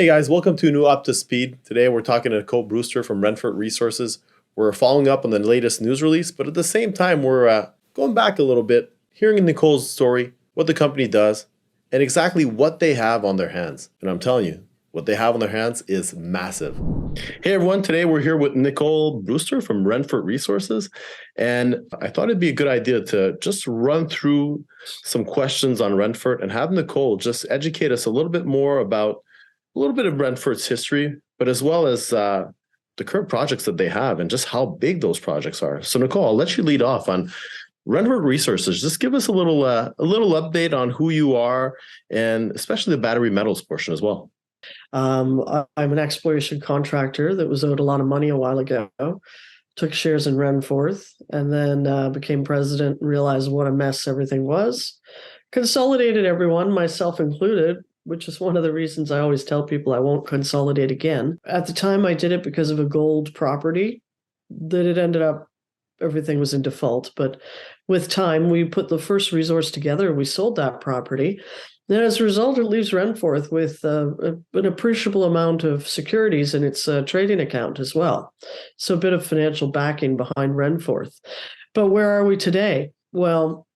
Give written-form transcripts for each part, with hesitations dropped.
Hey guys, welcome to New Up to Speed. Today we're talking to Nicole Brewster from Renforth Resources. We're following up on the latest news release, but at the same time we're going back a little bit, hearing Nicole's story, what the company does, and exactly what they have on their hands. And I'm telling you, what they have on their hands is massive. Hey everyone, today we're here with Nicole Brewster from Renforth Resources, and I thought it'd be a good idea to just run through some questions on Renforth and have Nicole just educate us a little bit more about a little bit of Renforth's history, but as well as the current projects that they have and just how big those projects are. So Nicole, I'll let you lead off on Renforth Resources. Just give us a little update on who you are and especially the battery metals portion as well. I'm an exploration contractor that was owed a lot of money a while ago, took shares in Renforth, and then became president and realized what a mess everything was. Consolidated everyone, myself included, which is one of the reasons I always tell people I won't consolidate again. At the time, I did it because of a gold property that it ended up, everything was in default. But with time, we put the first resource together, we sold that property. Then as a result, it leaves Renforth with an appreciable amount of securities in its trading account as well. So a bit of financial backing behind Renforth. But where are we today? Well,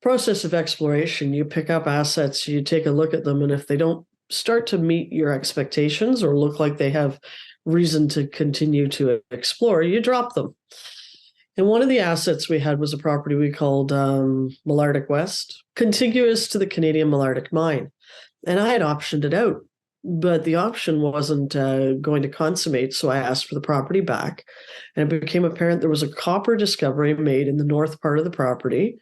process of exploration, you pick up assets, you take a look at them, and if they don't start to meet your expectations or look like they have reason to continue to explore, you drop them. And one of the assets we had was a property we called Malartic West, contiguous to the Canadian Malartic mine. And I had optioned it out, but the option wasn't going to consummate, so I asked for the property back. And it became apparent there was a copper discovery made in the north part of the property.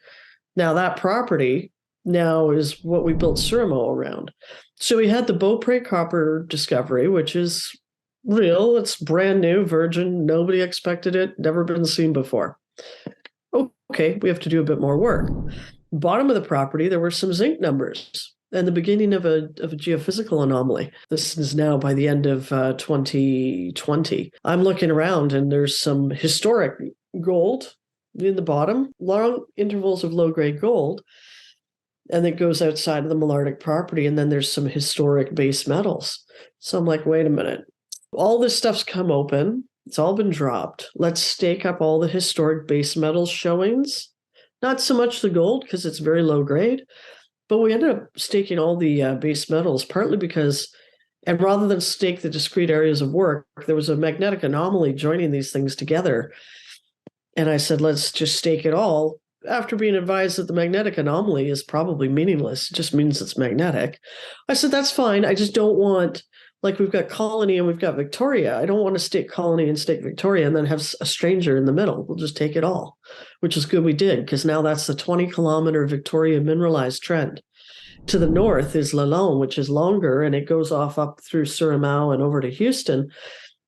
Now that property now is what we built Surimo around. So we had the Beaupré copper discovery, which is real. It's brand new, virgin. Nobody expected it. Never been seen before. Okay, we have to do a bit more work. Bottom of the property, there were some zinc numbers and the beginning of a geophysical anomaly. This is now by the end of 2020. I'm looking around and there's some historic gold in the bottom, long intervals of low-grade gold, and it goes outside of the Malartic property, and then there's some historic base metals. So I'm like, wait a minute. All this stuff's come open. It's all been dropped. Let's stake up all the historic base metals showings. Not so much the gold, because it's very low grade, but we ended up staking all the base metals, partly because, and rather than stake the discrete areas of work, there was a magnetic anomaly joining these things together. And I said, let's just stake it all, after being advised that the magnetic anomaly is probably meaningless. It just means it's magnetic. I said, that's fine. I just don't want, like we've got Colony and we've got Victoria. I don't want to stake Colony and stake Victoria and then have a stranger in the middle. We'll just take it all, which is good we did, because now that's the 20-kilometer Victoria mineralized trend. To the north is Lalonde, which is longer, and it goes off up through Surimo and over to Houston.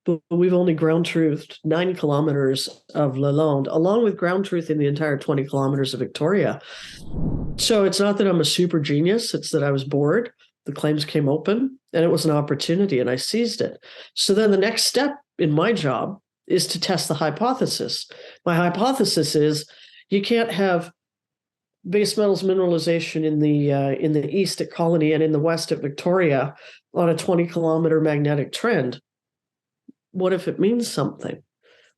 But we've only ground truthed 9 kilometers of Lalonde, along with ground truth in the entire 20 kilometers of Victoria. So it's not that I'm a super genius, it's that I was bored. The claims came open and it was an opportunity and I seized it. So then the next step in my job is to test the hypothesis. My hypothesis is you can't have base metals mineralization in the east at Colony and in the west at Victoria on a 20-kilometer magnetic trend. What if it means something?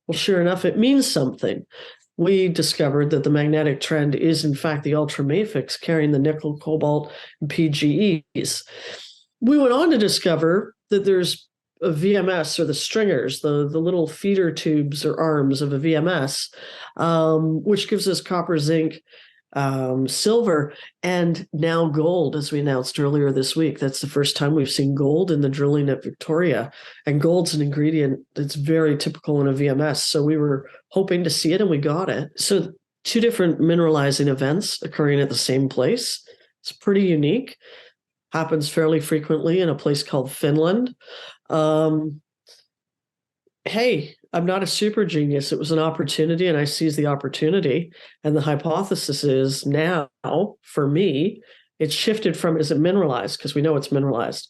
Well, sure enough, it means something. We discovered that the magnetic trend is, in fact, the ultramafics carrying the nickel, cobalt, and PGEs. We went on to discover that there's a VMS, or the stringers, the little feeder tubes or arms of a VMS, which gives us copper, zinc, silver, and now gold, as we announced earlier this week. That's the first time we've seen gold in the drilling at Victoria, and gold's an ingredient that's very typical in a VMS. So we were hoping to see it and we got it. So 2 different mineralizing events occurring at the same place. It's pretty unique. Happens fairly frequently in a place called Finland. Hey, I'm not a super genius. It was an opportunity and I seized the opportunity. And the hypothesis is now, for me, it's shifted from, is it mineralized? Because we know it's mineralized.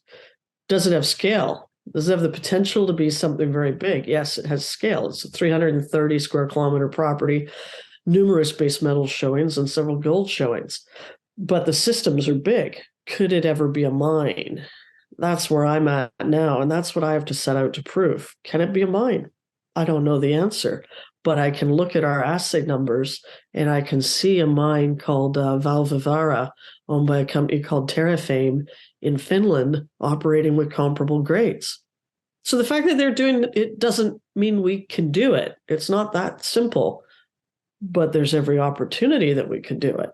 Does it have scale? Does it have the potential to be something very big? Yes, it has scale. It's a 330 square kilometer property, numerous base metal showings and several gold showings. But the systems are big. Could it ever be a mine? That's where I'm at now. And that's what I have to set out to prove. Can it be a mine? I don't know the answer, but I can look at our assay numbers and I can see a mine called Valvivara, owned by a company called Terrafame in Finland, operating with comparable grades. So the fact that they're doing it doesn't mean we can do it. It's not that simple, but there's every opportunity that we can do it.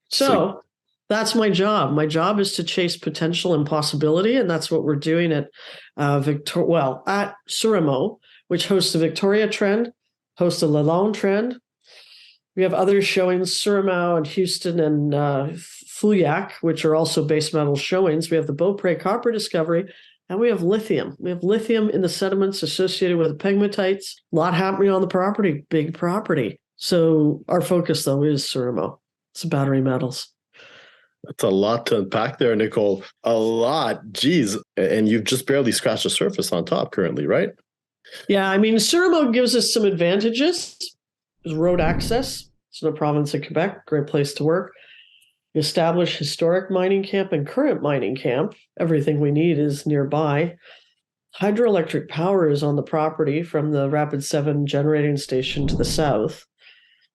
So that's my job. My job is to chase potential and possibility, and that's what we're doing at at Surimo, which hosts the Victoria Trend, hosts the Lalonde Trend. We have others showing Surimau and Houston and Fuyak, which are also base metal showings. We have the Beaupre copper discovery, and we have lithium. We have lithium in the sediments associated with the pegmatites. A lot happening on the property, big property. So our focus, though, is Surimo. It's battery metals. That's a lot to unpack there, Nicole. A lot. Geez. And you've just barely scratched the surface on top currently, right? Yeah, I mean, Surimo gives us some advantages. There's road access. It's in the province of Quebec, great place to work. We establish historic mining camp and current mining camp. Everything we need is nearby. Hydroelectric power is on the property from the Rapid 7 generating station to the south.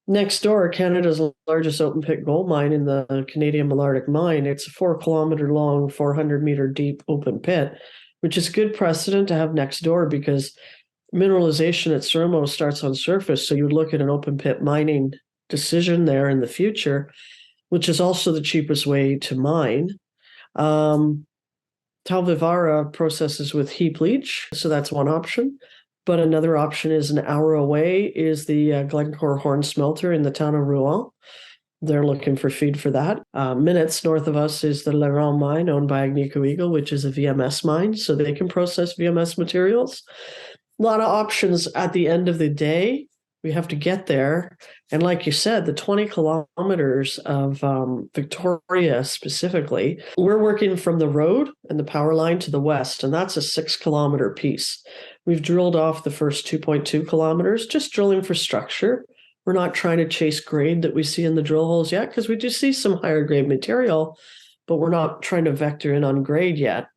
Next door, Canada's largest open pit gold mine in the Canadian Malartic Mine. It's a 4-kilometer long, 400-meter deep open pit, which is good precedent to have next door because mineralization at Surimo starts on surface. So you would look at an open pit mining decision there in the future, which is also the cheapest way to mine. Talvivara processes with heap leach, so that's one option. But another option is an hour away is the Glencore Horn Smelter in the town of Rouen. They're looking for feed for that. Minutes north of us is the Laurent mine owned by Agnico Eagle, which is a VMS mine, so they can process VMS materials. A lot of options at the end of the day. We have to get there. And like you said, the 20 kilometers of Victoria specifically, we're working from the road and the power line to the west, and that's a 6-kilometer piece. We've drilled off the first 2.2 kilometers, just drilling for structure. We're not trying to chase grade that we see in the drill holes yet, because we do see some higher grade material, but we're not trying to vector in on grade yet.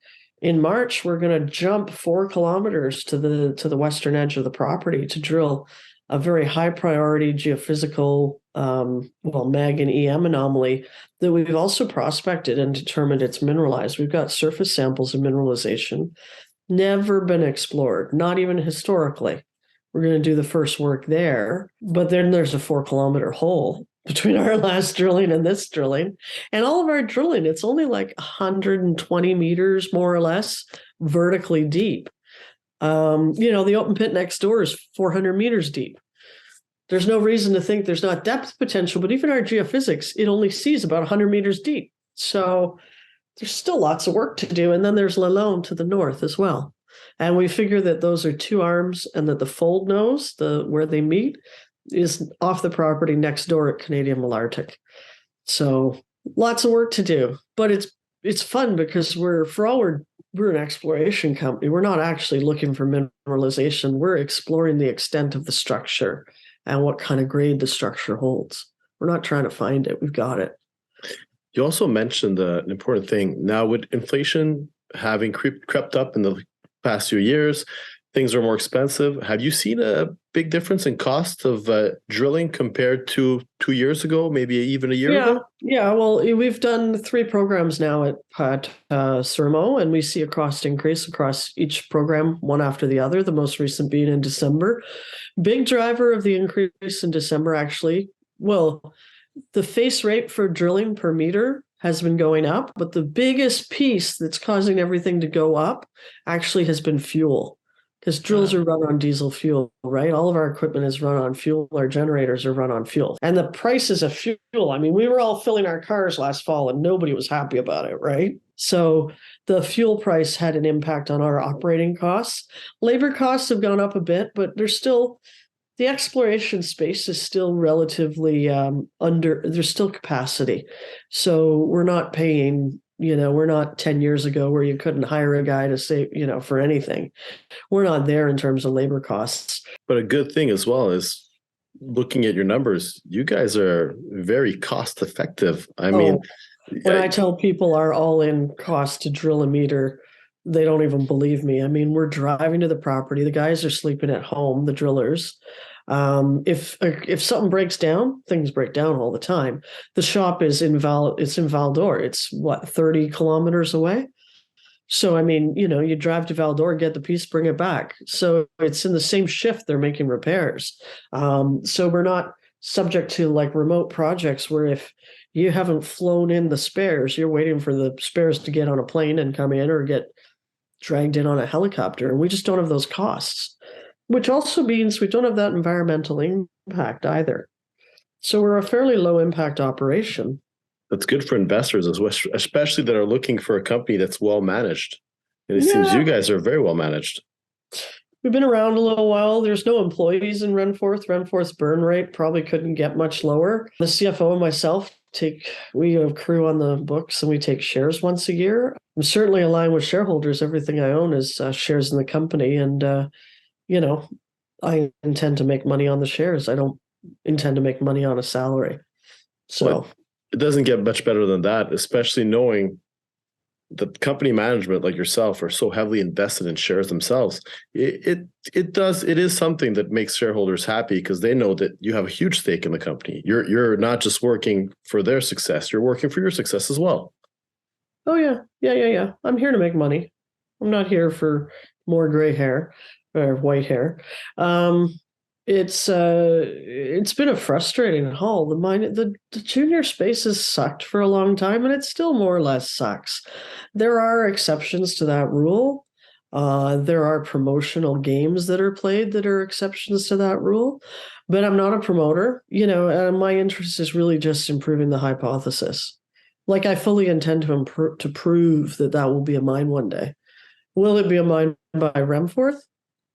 In March, we're going to jump 4 kilometers to the western edge of the property to drill a very high priority geophysical, mag and EM anomaly that we've also prospected and determined it's mineralized. We've got surface samples of mineralization, never been explored, not even historically. We're going to do the first work there, but then there's a 4-kilometer hole between our last drilling and this drilling. And all of our drilling, it's only like 120 meters, more or less, vertically deep. The open pit next door is 400 meters deep. There's no reason to think there's not depth potential, but even our geophysics, it only sees about 100 meters deep. So there's still lots of work to do. And then there's Lalonde to the north as well. And we figure that those are two arms and that the fold nose, where they meet, is off the property next door at Canadian Malartic. So lots of work to do, but it's fun because we're an exploration company. We're not actually looking for mineralization. We're exploring the extent of the structure and what kind of grade the structure holds. We're not trying to find it. We've got it. You also mentioned an important thing. Now, with inflation having crept up in the past few years, things are more expensive. Have you seen a big difference in cost of drilling compared to 2 years ago, maybe even a year ago? Yeah. Well, we've done 3 programs now at Surimo, and we see a cost increase across each program, one after the other, the most recent being in December. Big driver of the increase in December, actually, well, the face rate for drilling per meter has been going up, but the biggest piece that's causing everything to go up actually has been fuel. Because drills are run on diesel fuel, right? All of our equipment is run on fuel. Our generators are run on fuel. And the prices of fuel, I mean, we were all filling our cars last fall and nobody was happy about it, right? So the fuel price had an impact on our operating costs. Labor costs have gone up a bit, but the exploration space is still relatively there's still capacity. So we're not paying, we're not 10 years ago where you couldn't hire a guy to say, for anything. We're not there in terms of labor costs. But a good thing as well is looking at your numbers, you guys are very cost effective. I mean, when I tell people our all-in cost to drill a meter They don't even believe me. I mean, we're driving to the property. The guys are sleeping at home, the drillers. If something breaks down, things break down all the time. The shop is it's in Val-d'Or. It's what, 30 kilometers away? So I mean, you drive to Val-d'Or, get the piece, bring it back. So it's in the same shift they're making repairs. So we're not subject to like remote projects where if you haven't flown in the spares, you're waiting for the spares to get on a plane and come in or get dragged in on a helicopter. And we just don't have those costs, which also means we don't have that environmental impact either. So we're a fairly low impact operation. That's good for investors as well, especially that are looking for a company that's well managed. And it seems you Yeah, guys are very well managed. we've been around a little while. There's no employees in Renforth. Renforth's burn rate probably couldn't get much lower. The CFO and myself we have crew on the books and we take shares once a year. I'm certainly aligned with shareholders. Everything I own is shares in the company. And, I intend to make money on the shares. I don't intend to make money on a salary. So But it doesn't get much better than that, especially knowing that company management like yourself are so heavily invested in shares themselves. It is something that makes shareholders happy because they know that you have a huge stake in the company. You're not just working for their success, you're working for your success as well. oh yeah. I'm here to make money. I'm not here for more gray hair or white hair. Um, it's been a frustrating haul. The junior space has sucked for a long time, and it still more or less sucks. There are exceptions to that rule. There are promotional games that are played that are exceptions to that rule, but I'm not a promoter. My interest is really just improving the hypothesis. Like I fully intend to prove that that will be a mine one day. Will it be a mine by Renforth?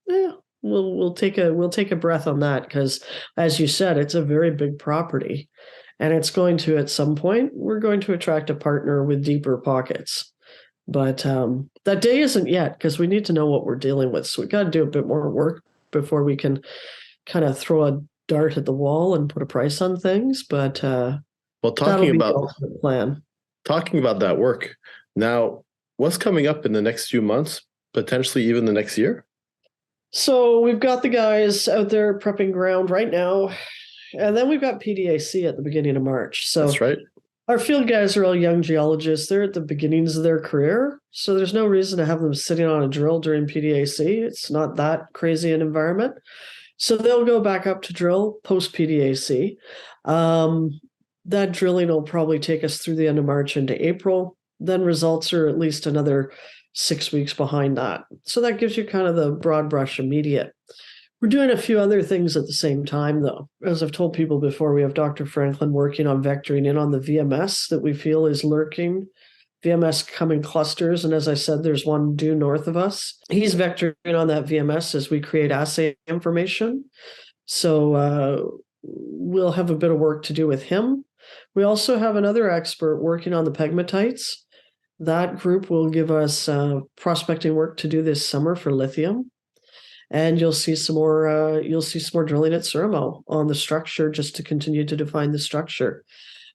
Yeah, we'll take a breath on that because, as you said, it's a very big property, and it's going to at some point we're going to attract a partner with deeper pockets. But that day isn't yet because we need to know what we're dealing with. So we got to do a bit more work before we can kind of throw a dart at the wall and put a price on things. But Well, that'll be the ultimate plan. talking about that work now, what's coming up in the next few months, potentially even the next year? So we've got the guys out there prepping ground right now, and then we've got PDAC at the beginning of March. So That's right. our field guys are all young geologists. They're at the beginnings of their career, so there's no reason to have them sitting on a drill during PDAC. It's not that crazy an environment. So they'll go back up to drill post PDAC. That drilling will probably take us through the end of March into April. Then results are at least another 6 weeks behind that. So that gives you kind of the broad brush immediate. We're doing a few other things at the same time, though. As I've told people before, we have Dr. Franklin working on vectoring in on the VMS that we feel is lurking. VMS come in clusters, and as I said, there's one due north of us. He's vectoring on that VMS as we create assay information. So we'll have a bit of work to do with him. We also have another expert working on the pegmatites. That group will give us prospecting work to do this summer for lithium. And you'll see some more drilling at Surmo on the structure just to continue to define the structure.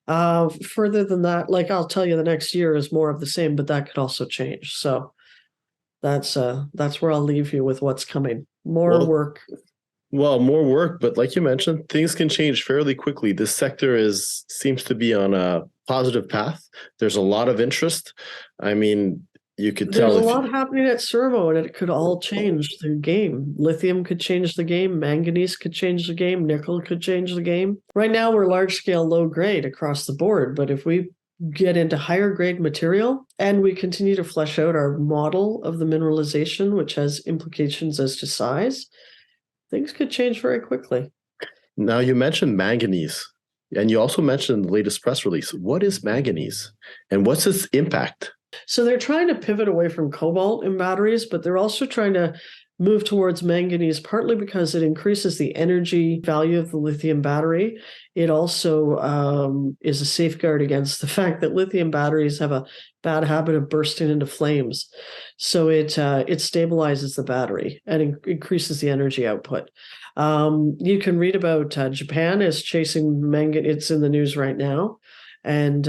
Further than that, like I'll tell you, the next year is more of the same, but that could also change. So that's where I'll leave you with what's coming. More work. Well, more work, but like you mentioned, things can change fairly quickly. This sector seems to be on a positive path. There's a lot of interest. I mean, you could tell There's a lot happening at Servo, and it could all change the game. Lithium could change the game. Manganese could change the game. Nickel could change the game. Right now, we're large scale, low grade across the board. But if we get into higher grade material and we continue to flesh out our model of the mineralization, which has implications as to size, things could change very quickly. Now, you mentioned manganese, and you also mentioned the latest press release. What is manganese, and what's its impact? So they're trying to pivot away from cobalt in batteries, but they're also trying to move towards manganese, partly because it increases the energy value of the lithium battery. It also is a safeguard against the fact that lithium batteries have a bad habit of bursting into flames. So it stabilizes the battery and increases the energy output. You can read about Japan is chasing manganese. It's in the news right now. and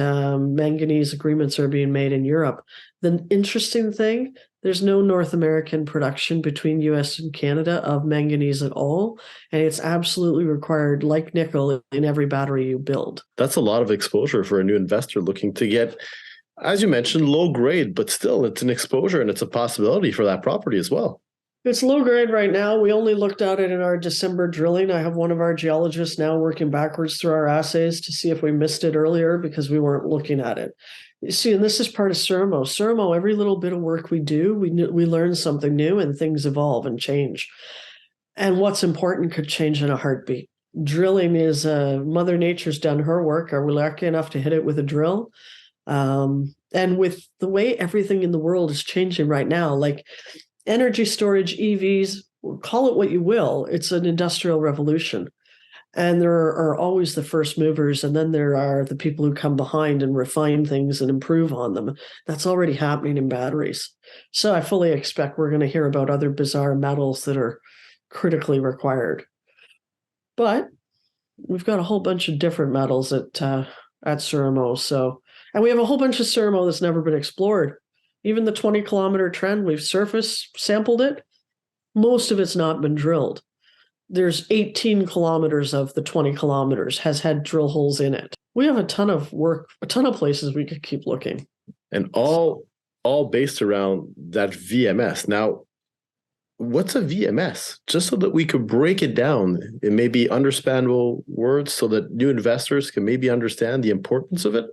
manganese agreements are being made in Europe. The interesting thing, there's no North American production between US and Canada of manganese at all, and it's absolutely required, like nickel, in every battery you build. That's a lot of exposure for a new investor looking to get, as you mentioned, low grade, but still it's an exposure and it's a possibility for that property as well. It's low grade right now. We only looked at it in our December drilling. I have one of our geologists now working backwards through our assays to see if we missed it earlier because we weren't looking at it. You see, and this is part of Surmo. Surmo, every little bit of work we do, we learn something new and things evolve and change. And what's important could change in a heartbeat. Drilling is Mother Nature's done her work. Are we lucky enough to hit it with a drill? And with the way everything in the world is changing right now, like energy storage, EVs, call it what you will, it's an industrial revolution. And there are always the first movers, and then there are the people who come behind and refine things and improve on them. That's already happening in batteries. So I fully expect we're going to hear about other bizarre metals that are critically required. But we've got a whole bunch of different metals at Surmo. And we have a whole bunch of Surmo that's never been explored. Even the 20-kilometer trend, we've surface sampled it. Most of it's not been drilled. There's 18 kilometers of the 20 kilometers has had drill holes in it. We have a ton of work, a ton of places we could keep looking. And all based around that VMS. Now, what's a VMS? Just so that we could break it down in maybe understandable words so that new investors can maybe understand the importance of it.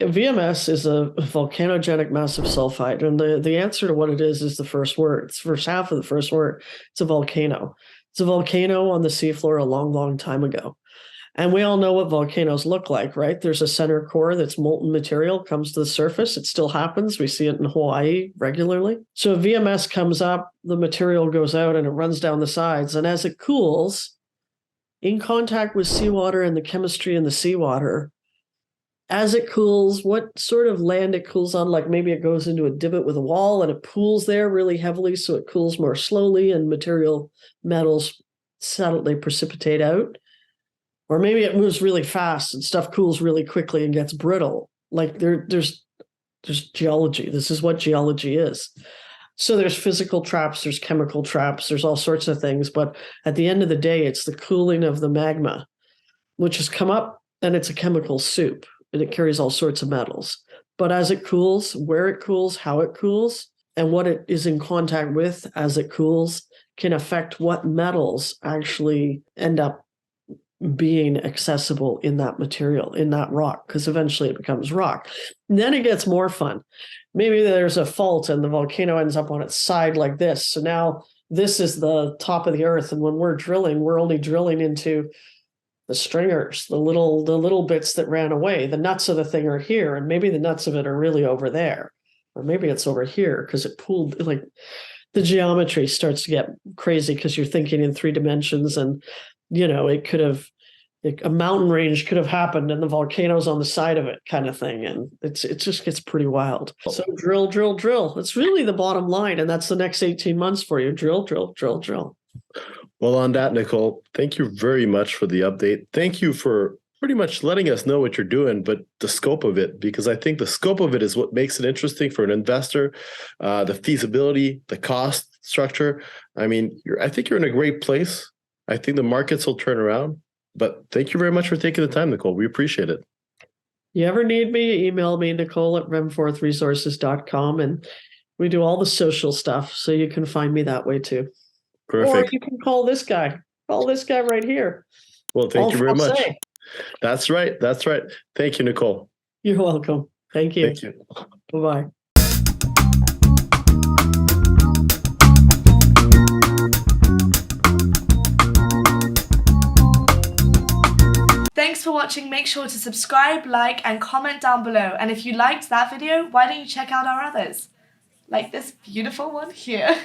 VMS is a volcanogenic massive sulfide, and the answer to what it is the first word. It's the first half of the first word. It's a volcano. It's a volcano on the seafloor a long, long time ago. And we all know what volcanoes look like, right? There's a center core that's molten material, comes to the surface. It still happens. We see it in Hawaii regularly. So VMS comes up, the material goes out, and it runs down the sides. And as it cools, in contact with seawater and the chemistry in the seawater, as it cools, what sort of land it cools on, like maybe it goes into a divot with a wall and it pools there really heavily, so it cools more slowly and metals settle, they precipitate out. Or maybe it moves really fast and stuff cools really quickly and gets brittle. Like there's geology. This is what geology is. So there's physical traps, there's chemical traps, there's all sorts of things. But at the end of the day, it's the cooling of the magma, which has come up, and it's a chemical soup. And it carries all sorts of metals. But as it cools, where it cools, how it cools, and what it is in contact with as it cools can affect what metals actually end up being accessible in that material, in that rock, because eventually it becomes rock. And then it gets more fun. Maybe there's a fault and the volcano ends up on its side like this. So now this is the top of the earth. And when we're drilling, we're only drilling into the stringers, the little bits that ran away. The nuts of the thing are here, and maybe the nuts of it are really over there, or maybe it's over here because it pooled. Like the geometry starts to get crazy because you're thinking in 3 dimensions, and it could have a mountain range could have happened, and the volcano's on the side of it, kind of thing, and it just gets pretty wild. So drill, drill, drill. It's really the bottom line, and that's the next 18 months for you. Drill, drill, drill, drill. Well, on that, Nicole, thank you very much for the update. Thank you for pretty much letting us know what you're doing, but the scope of it, because I think the scope of it is what makes it interesting for an investor, the feasibility, the cost structure. I mean, I think you're in a great place. I think the markets will turn around, but thank you very much for taking the time, Nicole. We appreciate it. You ever need me, email me, Nicole@renforthresources.com, and we do all the social stuff, so you can find me that way too. Perfect. Or you can call this guy. Call this guy right here. Well, thank you very much. That's right. That's right. Thank you, Nicole. You're welcome. Thank you. Thank you. Bye-bye. Thanks for watching. Make sure to subscribe, like, and comment down below. And if you liked that video, why don't you check out our others? Like this beautiful one here.